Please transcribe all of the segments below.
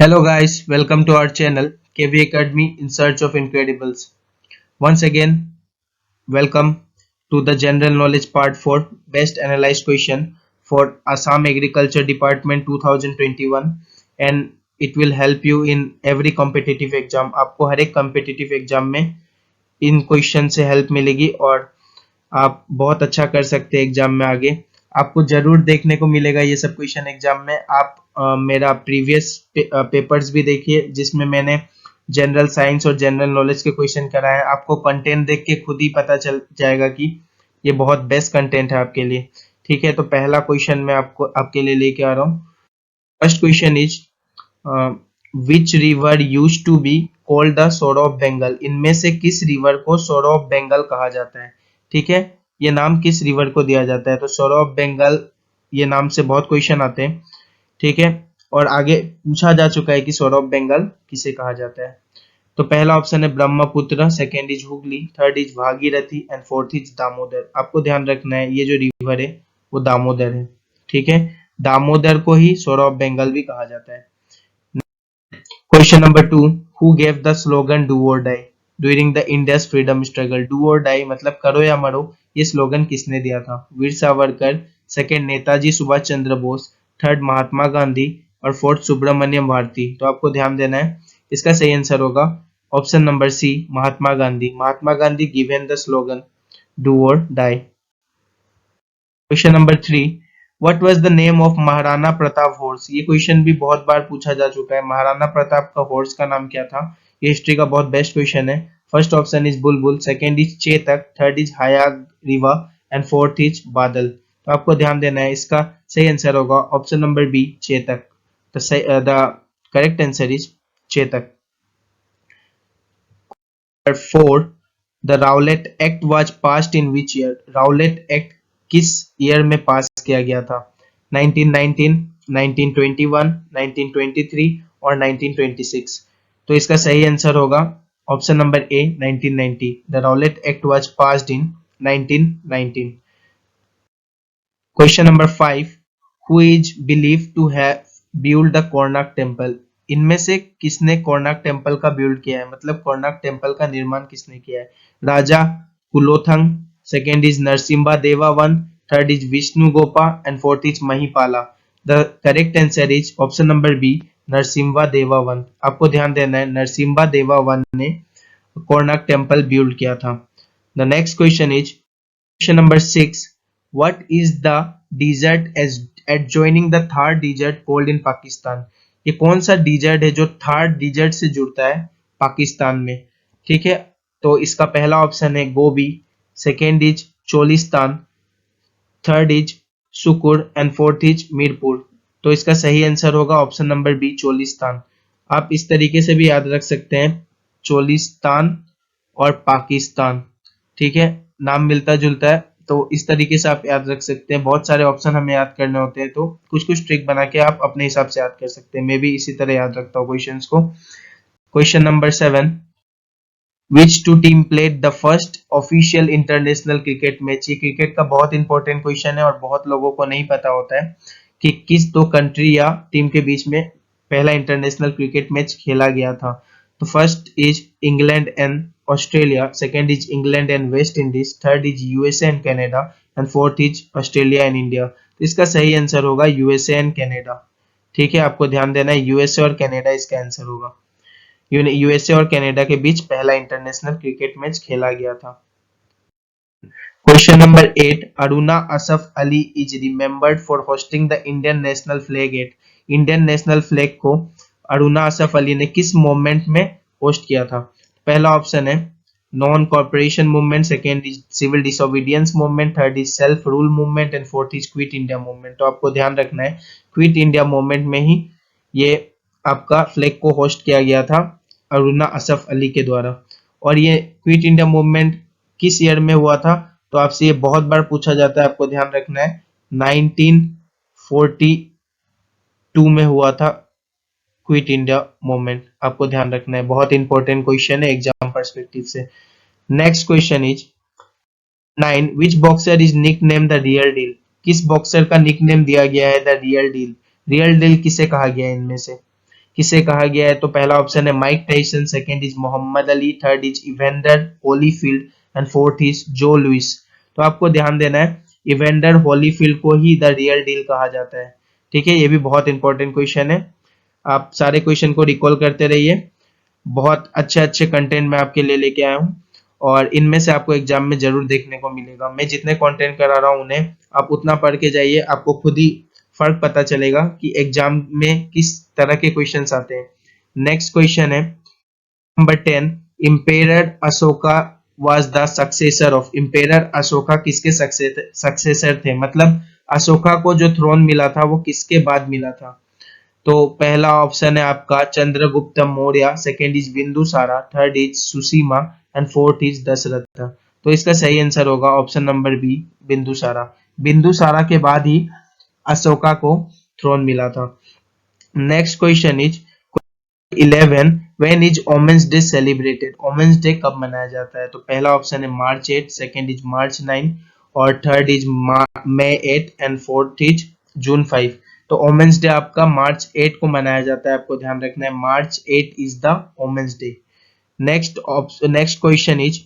Hello guys, welcome to our channel KV Academy in Search of Incredibles. Once again, welcome to the General Knowledge Part 4 Best Analyzed Question for Assam Agriculture Department 2021 and it will help you in every competitive exam. आपको हर एक competitive exam में इन question से help मिलेगी और आप बहुत अच्छा कर सकते हैं एग्जाम में आगे। आपको जरूर देखने को मिलेगा ये सब क्वेश्चन एग्जाम में। आप मेरा प्रीवियस पेपर्स भी देखिए जिसमें मैंने जनरल साइंस और जनरल नॉलेज के क्वेश्चन कराए हैं। आपको कंटेंट देख के खुद ही पता चल जाएगा कि ये बहुत बेस्ट कंटेंट है आपके लिए। ठीक है, तो पहला क्वेश्चन मैं आपके लिए लेके आ रहा हूँ। First question is which river used to be called the sorrow of Bengal. इनमें से किस रिवर को सोर ऑफ बंगाल कहा जाता है? ठीक है, ये नाम किस रिवर को दिया जाता है? तो सोर ऑफ बंगाल ये नाम से बहुत क्वेश्चन आते हैं। ठीक है, और आगे पूछा जा चुका है कि सोर ऑफ बंगाल किसे कहा जाता है। तो पहला ऑप्शन है Brahmaputra, second is Hooghly, third is Bhagirathi and fourth is Damodar. आपको ध्यान रखना है ये जो रिवर है वो दामोदर है। ठीक है, दामोदर को ही सोर ऑफ बंगाल भी कहा जाता है। Question number 2, who gave the slogan do or die during the India's freedom struggle. Do or die मतलब करो या मरो, ये स्लोगन किसने दिया था? वीर सावरकर, सेकेंड नेताजी सुभाष चंद्र बोस, थर्ड महात्मा गांधी और फोर्थ सुब्रमण्यम भारती। तो आपको ध्यान देना है, इसका सही आंसर होगा option number C, Mahatma Gandhi. Mahatma Gandhi given the slogan do or die. Question number 3, what was the name of Maharana Pratap horse. ये क्वेश्चन भी बहुत बार पूछा जा चुका है। महाराणा प्रताप का हॉर्स का नाम क्या था? ये हिस्ट्री का बहुत बेस्ट क्वेश्चन है। First option is Bulbul, second is Chetak, third is Hayagriva and fourth is Badal. तो आपको ध्यान देना है, इसका सही आंसर होगा option number B, Chetak. The correct answer is Chetak. 4, the Rowlatt act was passed in which year. Rowlatt act किस ईयर में पास किया गया था? 1919, 1921, 1923 और 1926। तो इसका सही आंसर होगा option number A, 1990। The Rowlatt act was passed in 1919। Question number 5, who is believe to have build the Konark temple. इनमें से किसने कोणार्क टेम्पल का बिल्ड किया है, मतलब कोणार्क टेम्पल का निर्माण किसने किया है? Raja Kulothunga, second is Narasimha Deva one, third is Vishnu Gopa and fourth is Mahipala. The correct answer is option number B, Narasimha Deva one. आपको ध्यान देना है, नरसिम्हा देवा वन ने कोणार्क टेम्पल बिल्ड किया था। The next question is question number 6, what is the desert as adjoining the Thar desert called in Pakistan। ये कौन सा डिजर्ट है जो थार डिजर्ट से जुड़ता है पाकिस्तान में? ठीक है, तो इसका पहला ऑप्शन है Gobi, second is Cholistan, third is Sukkur and fourth is Mirpur. तो इसका सही आंसर होगा ऑप्शन नंबर बी, चोलिस्तान। आप इस तरीके से भी याद रख सकते हैं, चोलिस्तान और पाकिस्तान। ठीक है, नाम मिलता जुलता है, तो इस तरीके से आप याद रख सकते हैं। बहुत सारे ऑप्शन हमें याद करने होते हैं, तो कुछ कुछ ट्रिक बना के आप अपने हिसाब से याद कर सकते हैं। मैं भी इसी तरह याद रखता हूँ क्वेश्चंस को। Question number 7, which two team played the first official international cricket match. ये क्रिकेट का बहुत इंपॉर्टेंट क्वेश्चन है और बहुत लोगों को नहीं पता होता है कि किस दो कंट्री या टीम के बीच में पहला इंटरनेशनल क्रिकेट मैच खेला गया था। तो first is England and Australia, second is England and West Indies, third is USA and Canada and fourth is Australia and India. तो इसका सही आंसर होगा यूएसए एंड कनाडा। ठीक है, आपको ध्यान देना है, यूएसए और कनाडा इसका आंसर होगा। यूएसए और कनाडा के बीच पहला इंटरनेशनल क्रिकेट मैच खेला गया था। Question number 8, Aruna Asaf Ali is remembered for hosting the Indian national flag at. Indian national flag को अरुणा असफ अली ने किस मूवमेंट में होस्ट किया था? पहला ऑप्शन है non corporation movement, second is civil disobedience movement, third is self rule movement and fourth is quit India movement. तो आपको ध्यान रखना है, क्विट इंडिया मूवमेंट में ही ये आपका फ्लैग को होस्ट किया गया था अरुणा असफ अली के द्वारा। और ये क्विट इंडिया मूवमेंट किस ईयर में हुआ था? तो आपसे ये बहुत बार पूछा जाता है, आपको ध्यान रखना है, 1942 में हुआ था क्विट इंडिया मूवमेंट। आपको ध्यान रखना है, बहुत इंपॉर्टेंट क्वेश्चन है एग्जाम पर्सपेक्टिव से। Next question is 9, which boxer is nick name the real deal. किस बॉक्सर का निक नेम दिया गया है the real deal? Real deal किसे कहा गया है इनमें से? किसे कहा गया है? तो पहला ऑप्शन है Mike Tyson, second is Muhammad Ali, third is Evander Holyfield and fourth is Joe Louis. तो आपको ध्यान देना है, इवेंडर होलीफील्ड को ही द रियल डील कहा जाता है। ठीक है, ये भी बहुत इंपॉर्टेंट क्वेश्चन है, आप सारे क्वेश्चन को रिकॉल करते रहिए। बहुत अच्छे अच्छे कंटेंट मैं आपके लिए लेके आया हूँ और इनमें से आपको एग्जाम में जरूर देखने को मिलेगा। मैं जितने कंटेंट करा रहा हूँ उन्हें आप उतना पढ़ के जाइए, आपको खुद ही फर्क पता चलेगा कि एग्जाम में किस तरह के क्वेश्चंस आते हैं। नेक्स्ट क्वेश्चन है number 10, emperor Ashoka was the successor of. Emperor Ashoka किसके सक्सेसर थे, मतलब अशोका को जो थ्रोन मिला था वो किसके बाद मिला था? तो पहला ऑप्शन है आपका Chandragupta Maurya, second is Bindusara, third is Susima and fourth is Dasharath. तो इसका सही आंसर होगा option number B, Bindusara. Bindusara के बाद ही अशोका को थ्रोन मिला था। Next question is 11, when is women's day celebrated. Women's day कब मनाया जाता है? तो पहला ऑप्शन है मार्च 8, सेकंड इज मार्च 9 और third is May 8 and fourth is June 5। तो वोमेन्स डे आपका मार्च 8 को मनाया जाता है, आपको ध्यान रखना है, मार्च 8 is the women's day. Next question is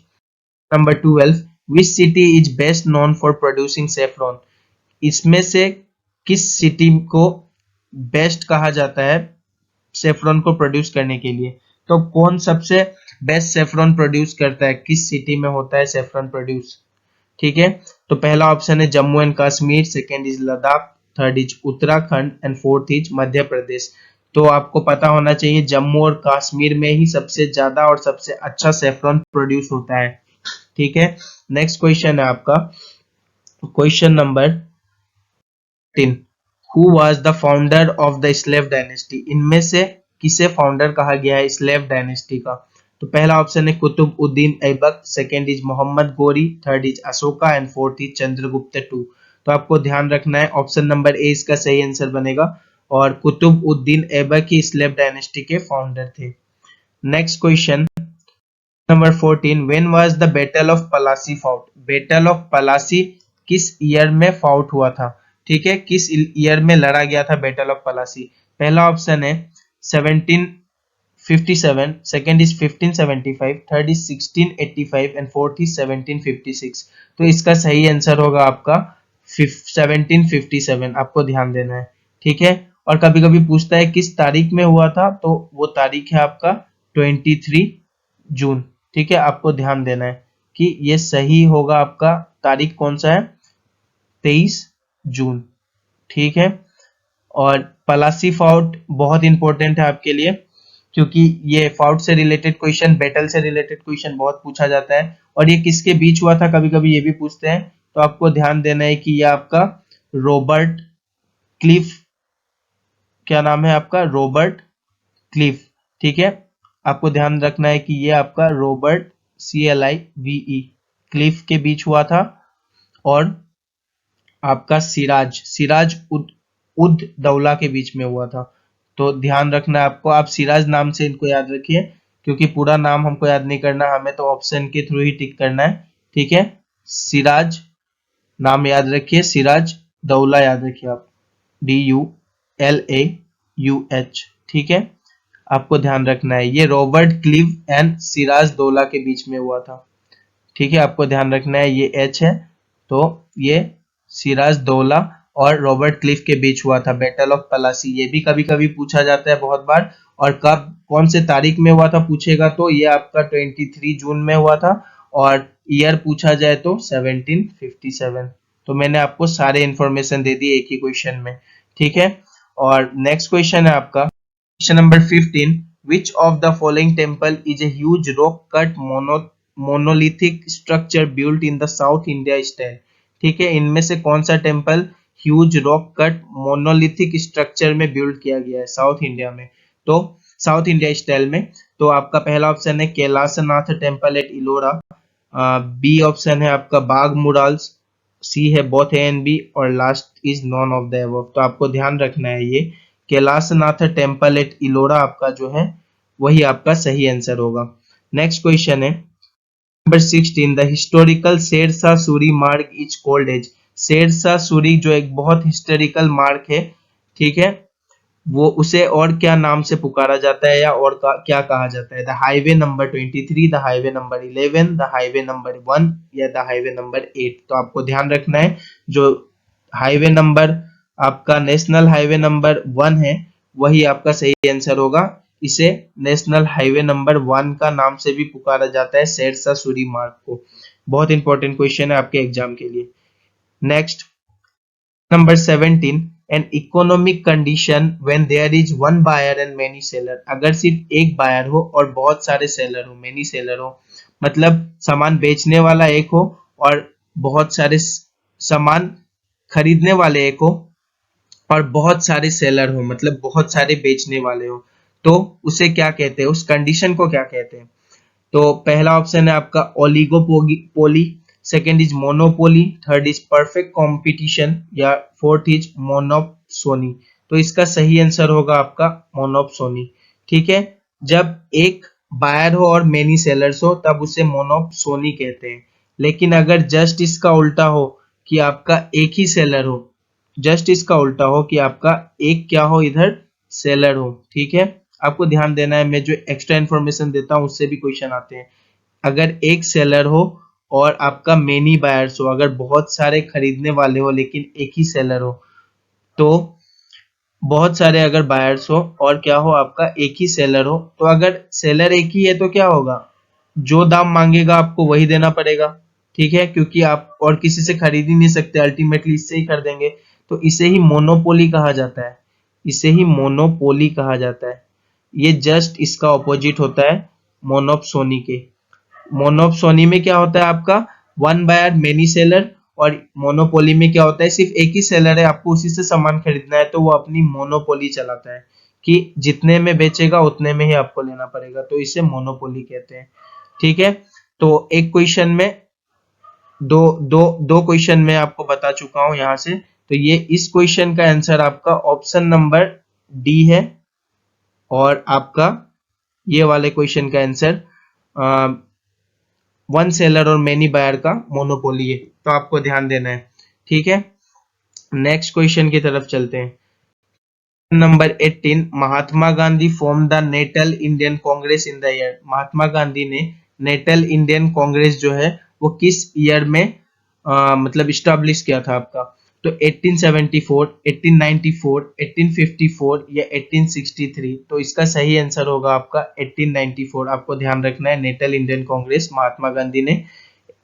number 12, which city is best known for producing saffron. इसमें से किस सिटी को बेस्ट कहा जाता है सेफ्रॉन को प्रोड्यूस करने के लिए? तो कौन सबसे बेस्ट सेफ्रॉन प्रोड्यूस करता है, किस सिटी में होता है सेफ्रॉन प्रोड्यूस? ठीक है, तो पहला ऑप्शन है Jammu and Kashmir, second is Ladakh, third is Uttarakhand and fourth is Madhya Pradesh. तो आपको पता होना चाहिए जम्मू और कश्मीर में ही सबसे ज्यादा और सबसे अच्छा सेफ्रॉन प्रोड्यूस होता है। ठीक है, नेक्स्ट क्वेश्चन है आपका question number 13, who was the founder of the slave dynasty. इनमें से किसे फाउंडर कहा गया है स्लेव डायनेस्टी का? तो पहला ऑप्शन है Qutub uddin Aibak, second is Mohammad Ghori, third is Ashoka and fourth is Chandragupta two. तो आपको ध्यान रखना है ऑप्शन नंबर ए इसका सही आंसर बनेगा और कुतुब उद्दीन ऐबक ही स्लेव डायनेस्टी के फाउंडर थे। Next question number 14, when was the battle of Plassey fought. Battle of Plassey किस ईयर में फाउट हुआ था? ठीक है, किस ईयर में लड़ा गया था बैटल ऑफ पलासी? पहला ऑप्शन है 1757, second is 1575, third is 1685 and fourth is 1756। तो इसका सही आंसर होगा आपका 1757, आपको ध्यान देना है। ठीक है, और कभी कभी पूछता है किस तारीख में हुआ था, तो वो तारीख है आपका 23 जून। ठीक है, आपको ध्यान देना है कि ये सही होगा, आपका तारीख कौन सा है, 23 जून। ठीक है, और पलासी फाउट बहुत इंपॉर्टेंट है आपके लिए क्योंकि ये फाउट से रिलेटेड क्वेश्चन, बैटल से रिलेटेड क्वेश्चन बहुत पूछा जाता है और ये किसके बीच हुआ था कभी कभी ये भी पूछते हैं। तो आपको ध्यान देना है कि ये आपका रॉबर्ट क्लिफ, क्या नाम है आपका, रॉबर्ट क्लिफ। ठीक है, आपको ध्यान रखना है कि ये आपका रॉबर्ट CLIVE क्लिफ के बीच हुआ था और आपका सिराज सिराज उद दौला के बीच में हुआ था। तो ध्यान रखना है आपको, आप सिराज नाम से इनको याद रखिए क्योंकि पूरा नाम हमको याद नहीं करना, हमें तो ऑप्शन के थ्रू ही टिक करना है। ठीक है, सिराज नाम याद रखिए, सिराज दौला याद रखिए आप, DULAUH। ठीक है, आपको ध्यान रखना है ये Robert Clive and Siraj Daula के बीच में हुआ था। ठीक है, आपको ध्यान रखना है ये H है, तो ये सिराज दौला और रॉबर्ट क्लिफ के बीच हुआ था बैटल ऑफ पलासी। ये भी कभी कभी पूछा जाता है बहुत बार, और कब कौन से तारीख में हुआ था पूछेगा तो ये आपका 23 जून में हुआ था और ईयर पूछा जाए तो 1757। तो मैंने आपको सारे इंफॉर्मेशन दे दी एक ही क्वेश्चन में। ठीक है, और नेक्स्ट क्वेश्चन है आपका question number 15, which of the following temple is a huge rock cut monolithic structure built in the south India style. ठीक है, इनमें से कौन सा temple huge rock cut monolithic structure में बिल्ड किया गया है साउथ इंडिया में, तो साउथ इंडिया स्टाइल में? तो आपका पहला ऑप्शन है Kailashnath temple at Ellora, B option है आपका बाग मुराल्स, सी है बोथ ए एंड बी और last is none of the above. तो आपको ध्यान रखना है ये कैलाशनाथ टेम्पल एट इलोरा आपका जो है वही आपका सही आंसर होगा। नेक्स्ट क्वेश्चन है number 16, the historical Sher Shah Suri Marg is called as. Sher Shah Suri जो एक बहुत हिस्टोरिकल मार्ग है, ठीक है, वो उसे और क्या नाम से पुकारा जाता है या और क्या कहा जाता है? The highway number 23, the highway number 11, the highway number 1 या द हाईवे नंबर 8? तो आपको ध्यान रखना है, जो हाईवे नंबर आपका नेशनल हाईवे नंबर 1 है वही आपका सही आंसर होगा। इसे नेशनल हाईवे नंबर 1 का नाम से भी पुकारा जाता है, शेरशाह सूरी मार्ग को। बहुत इंपॉर्टेंट क्वेश्चन है आपके एग्जाम के लिए। Next, number 17, an economic condition when there is one buyer and many seller। अगर सिर्फ एक बायर हो और बहुत सारे सेलर हो, मेनी सेलर हो, मतलब सामान बेचने वाला एक हो और बहुत सारे सामान खरीदने वाले एक हो और बहुत सारे सेलर हो, मतलब बहुत सारे बेचने वाले हो, तो उसे क्या कहते हैं, उस कंडीशन को क्या कहते हैं? तो पहला ऑप्शन है आपका oligopoly, second is monopoly, third is perfect competition या फोर्थ इज मोनोप्सोनी। तो इसका सही आंसर होगा आपका मोनोप्सोनी। ठीक है, जब एक बायर हो और मेनी सेलर्स हो तब उसे मोनोप्सोनी कहते हैं। लेकिन अगर जस्ट इसका उल्टा हो कि आपका एक ही सेलर हो, जस्ट इसका उल्टा हो कि आपका एक क्या हो, इधर सेलर हो, ठीक है, आपको ध्यान देना है, मैं जो एक्स्ट्रा इन्फॉर्मेशन देता हूं उससे भी क्वेश्चन आते हैं। अगर एक सेलर हो और आपका मेनी बायर्स हो, अगर बहुत सारे खरीदने वाले हो लेकिन एक ही सेलर हो, तो बहुत सारे अगर बायर्स हो और क्या हो, आपका एक ही सेलर हो, तो अगर सेलर एक ही है तो क्या होगा, जो दाम मांगेगा आपको वही देना पड़ेगा। ठीक है, क्योंकि आप और किसी से खरीद ही नहीं सकते, अल्टीमेटली इससे ही खरीदेंगे। तो इसे ही मोनोपोली कहा जाता है, इसे ही मोनोपोली कहा जाता है। ये जस्ट इसका ऑपोजिट होता है मोनोप्सोनी के। मोनोप्सोनी में क्या होता है आपका, वन बायर मेनी सेलर, और मोनोपोली में क्या होता है, सिर्फ एक ही सेलर है, आपको उसी से सामान खरीदना है, तो वो अपनी मोनोपोली चलाता है कि जितने में बेचेगा उतने में ही आपको लेना पड़ेगा, तो इसे मोनोपोली कहते हैं। ठीक है, तो एक क्वेश्चन में दो दो दो क्वेश्चन में आपको बता चुका हूं यहां से। तो ये इस क्वेश्चन का आंसर आपका ऑप्शन नंबर डी है, और आपका ये वाले क्वेश्चन का आंसर वन सेलर और मेनी बायर का मोनोपोली है, तो आपको ध्यान देना है। ठीक है, नेक्स्ट क्वेश्चन की तरफ चलते हैं। Number 18, Mahatma Gandhi form the Natal Indian Congress in the year. Mahatma Gandhi ने नेटल इंडियन कांग्रेस जो है वो किस ईयर में मतलब स्टैब्लिश किया था आपका? तो 1874, 1894, 1854 या 1863? तो इसका सही आंसर होगा आपका 1894। आपको ध्यान रखना है, नेटल इंडियन कांग्रेस महात्मा गांधी ने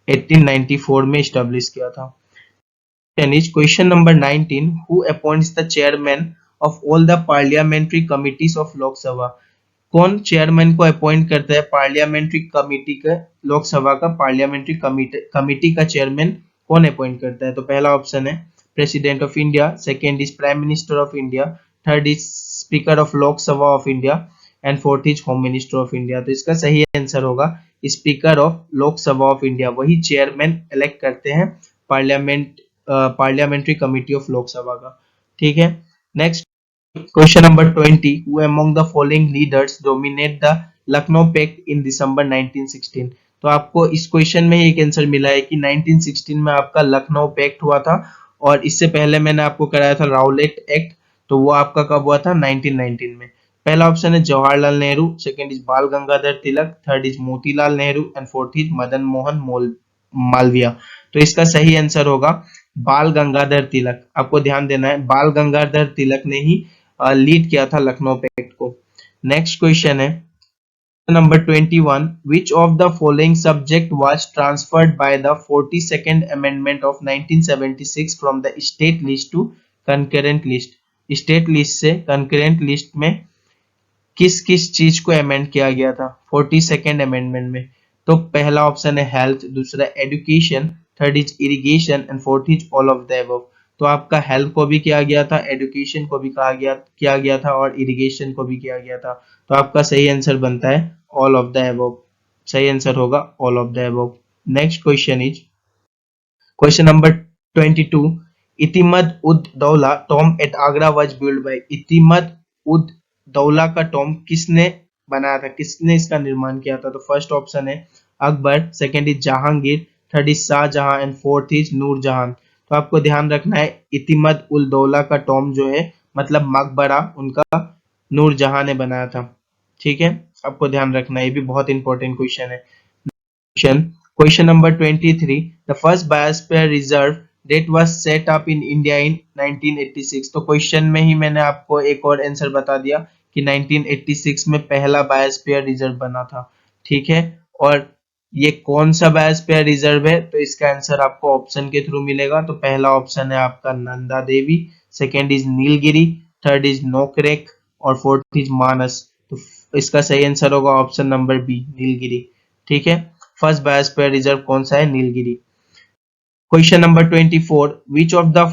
1894 में स्टैब्लिश किया था। Question number 19, who appoints the chairman of all the parliamentary committees of Lok Sabha? कौन चेयरमैन को अपॉइंट करता है पार्लियामेंट्री कमिटी का, लोकसभा का पार्लियामेंट्री कमिटी का चेयरमैन कौन अपॉइंट करता है? तो पहला ऑप्शन है president of India, second is prime minister of India, third is speaker of Lok Sabha of India and fourth is home minister of India. तो इसका सही आंसर होगा speaker of Lok Sabha of India, वही चेयरमैन इलेक्ट करते हैं पार्लियामेंट्री कमिटी ऑफ लोकसभा का। ठीक है, next question number 20, who among the following leaders dominate the Lucknow pact in December 1916? तो आपको इस क्वेश्चन में ही एक आंसर मिला है कि 1916 में आपका लखनऊ पैक्ट हुआ था, और इससे पहले मैंने आपको कराया था राउलेट एक्ट, तो वो आपका कब हुआ था? 1919 में। पहला ऑप्शन है Jawaharlal Nehru, second is Bal Gangadhar Tilak, third is Motilal Nehru and fourth is Madan Mohan Malaviya. तो इसका सही आंसर होगा बाल गंगाधर तिलक। आपको ध्यान देना है, बाल गंगाधर तिलक ने ही लीड किया था लखनऊ पैक्ट को। नेक्स्ट क्वेश्चन है number 21, which of the following subject was transferred by the 42nd amendment of 1976 from the state list to concurrent list? State list से कंकरेंट लिस्ट में किस किस चीज को अमेंड किया गया था 42nd अमेंडमेंट में? तो पहला ऑप्शन है हेल्थ, दूसरा education, third is irrigation and fourth is all of the above. तो आपका हेल्थ को भी किया गया था, एजुकेशन को भी किया गया था और इरिगेशन को भी किया गया था। तो आपका सही आंसर बनता है ऑल ऑफ द अबव। सही आंसर होगा all of the above. Next question is question number 22, Itimad ud Daula tomb at Agra was built by. Itimad ud Daula का टॉम किसने बनाया था, किसने इसका निर्माण किया था? तो फर्स्ट ऑप्शन है Akbar, second is Jahangir, third is Shahjahan and fourth is Nurjahan. तो आपको ध्यान रखना है इतिमद उल दौला का टॉम जो है मतलब मकबरा उनका नूरजहां ने बनाया था। ठीक है, आपको ध्यान रखना, ये भी बहुत इंपॉर्टेंट क्वेश्चन है। Question number 23. The first biosphere reserve that was set up in India in 1986. तो क्वेश्चन में ही मैंने आपको एक और आंसर बता दिया कि 1986 में पहला बायोस्फीयर रिजर्व बना था। ठीक है, और ये कौन सा बायोस्फीयर रिजर्व है, तो इसका आंसर आपको ऑप्शन के थ्रू मिलेगा। तो पहला ऑप्शन है आपका Nanda Devi, second is Nilgiri, third is Nokrek और फोर्थ इज मानस। तो इसका सही आंसर होगा ऑप्शन नंबर बी, नीलगिरी। ठीक है, फर्स्ट बायोस्फीयर रिजर्व कौन सा है, Nilgiri. Question number 24. Which of the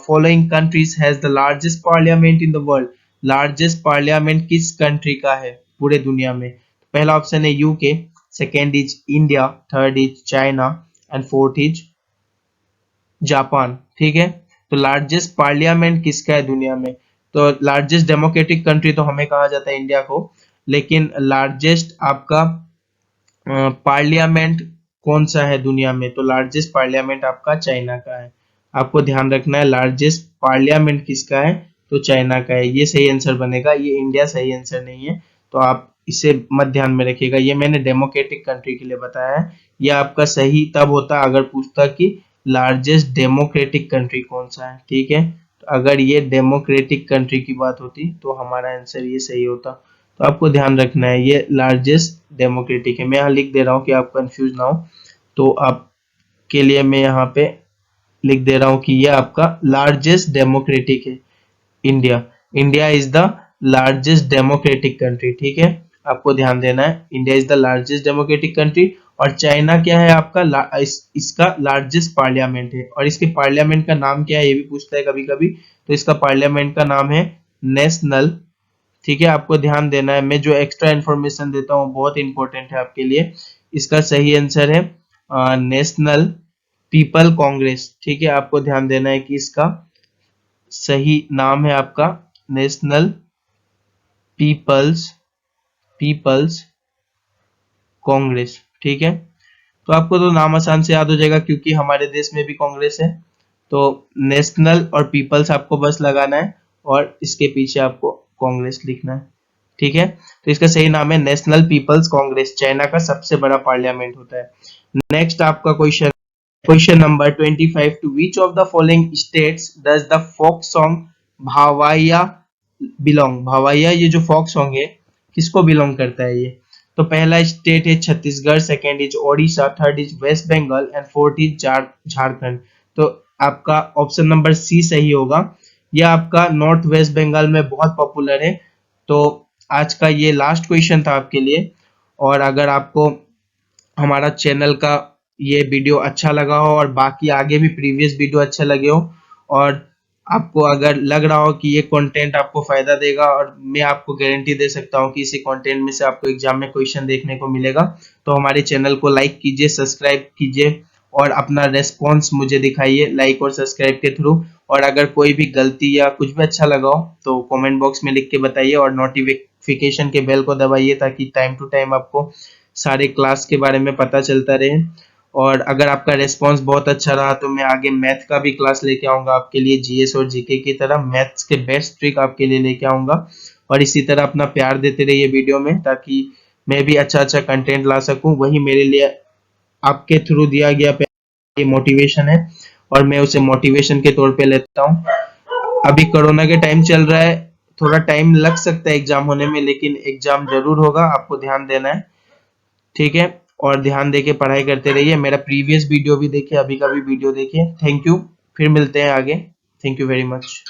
following countries has the largest parliament in the world? Largest parliament किस कंट्री का है पूरे दुनिया में? पहला ऑप्शन है UK, second is India, third is China and fourth is Japan. ठीक है, तो लार्जेस्ट पार्लियामेंट किसका है दुनिया में? तो लार्जेस्ट डेमोक्रेटिक कंट्री तो हमें कहा जाता है इंडिया को, लेकिन लार्जेस्ट आपका पार्लियामेंट कौन सा है दुनिया में? तो लार्जेस्ट पार्लियामेंट आपका चाइना का है। आपको ध्यान रखना है लार्जेस्ट पार्लियामेंट किसका है, तो चाइना का है। ये सही आंसर बनेगा, ये इंडिया सही आंसर नहीं है, तो आप इसे मत ध्यान में रखिएगा। ये मैंने डेमोक्रेटिक कंट्री के लिए बताया है। ये आपका सही तब होता अगर पूछता कि लार्जेस्ट डेमोक्रेटिक कंट्री कौन सा है। ठीक है, तो अगर ये डेमोक्रेटिक कंट्री की बात होती तो हमारा आंसर ये सही होता। तो आपको ध्यान रखना है ये लार्जेस्ट डेमोक्रेटिक है। मैं यहाँ लिख दे रहा हूँ कि आप कंफ्यूज ना हो, तो आपके लिए मैं यहाँ पे लिख दे रहा हूँ कि ये आपका लार्जेस्ट डेमोक्रेटिक है India. India is the largest democratic country. ठीक है, आपको ध्यान देना है, India is the largest democratic country. और चाइना क्या है आपका इसका लार्जेस्ट पार्लियामेंट है। और इसके पार्लियामेंट का नाम क्या है ये भी पूछता है कभी कभी, तो इसका पार्लियामेंट का नाम है नेशनल। ठीक है, आपको ध्यान देना है, मैं जो एक्स्ट्रा इन्फॉर्मेशन देता हूँ बहुत इंपॉर्टेंट है आपके लिए। इसका सही आंसर है नेशनल पीपल कांग्रेस। ठीक है, आपको ध्यान देना है कि इसका सही नाम है आपका नेशनल पीपल्स पीपल्स कांग्रेस। ठीक है, तो आपको तो नाम आसान से याद हो जाएगा क्योंकि हमारे देश में भी कांग्रेस है। तो नेशनल और पीपल्स आपको बस लगाना है और इसके पीछे आपको कांग्रेस लिखना है। ठीक है, तो इसका सही नाम है नेशनल पीपल्स कांग्रेस। चाइना का सबसे बड़ा पार्लियामेंट होता है। नेक्स्ट आपका question number 25. To which of the following states does the folk song Bhawaiya belong? Bhawaiya ये जो फोक सॉन्ग है किसको बिलोंग करता है ये? तो पहला स्टेट है Chhattisgarh, second is Odisha, third is West Bengal and fourth is Jharkhand. तो आपका ऑप्शन नंबर सी सही होगा। यह आपका नॉर्थ वेस्ट बंगाल में बहुत पॉपुलर है। तो आज का ये लास्ट क्वेश्चन था आपके लिए। और अगर आपको हमारा चैनल का ये वीडियो अच्छा लगा हो और बाकी आगे भी प्रीवियस वीडियो अच्छे लगे हो और आपको अगर लग रहा हो कि ये कंटेंट आपको फायदा देगा और मैं आपको गारंटी दे सकता हूँ कि इसी कंटेंट में से आपको एग्जाम में क्वेश्चन देखने को मिलेगा, तो हमारे चैनल को लाइक कीजिए, सब्सक्राइब कीजिए और अपना रेस्पॉन्स मुझे दिखाइए लाइक और सब्सक्राइब के थ्रू। और अगर कोई भी गलती या कुछ भी अच्छा लगा हो तो कमेंट बॉक्स में लिख के बताइए और नोटिफिकेशन के बेल को दबाइए ताकि टाइम टू टाइम आपको सारे क्लास के बारे में पता चलता रहे। और अगर आपका रेस्पॉन्स बहुत अच्छा रहा तो मैं आगे मैथ का भी क्लास लेके आऊंगा आपके लिए, जीएस और जीके की तरह मैथ्स के बेस्ट ट्रिक आपके लिए लेके आऊंगा। और इसी तरह अपना प्यार देते रहिए वीडियो में ताकि मैं भी अच्छा अच्छा कंटेंट ला सकूं। वही मेरे लिए आपके थ्रू दिया गया प्यार ये मोटिवेशन है और मैं उसे मोटिवेशन के तौर पे लेता हूँ। अभी कोरोना के टाइम चल रहा है, थोड़ा टाइम लग सकता है एग्जाम होने में, लेकिन एग्जाम जरूर होगा, आपको ध्यान देना है। ठीक है, और ध्यान देके पढ़ाई करते रहिए। मेरा प्रीवियस वीडियो भी देखिए, अभी का भी वीडियो देखिए। थैंक यू, फिर मिलते हैं आगे। Thank you very much.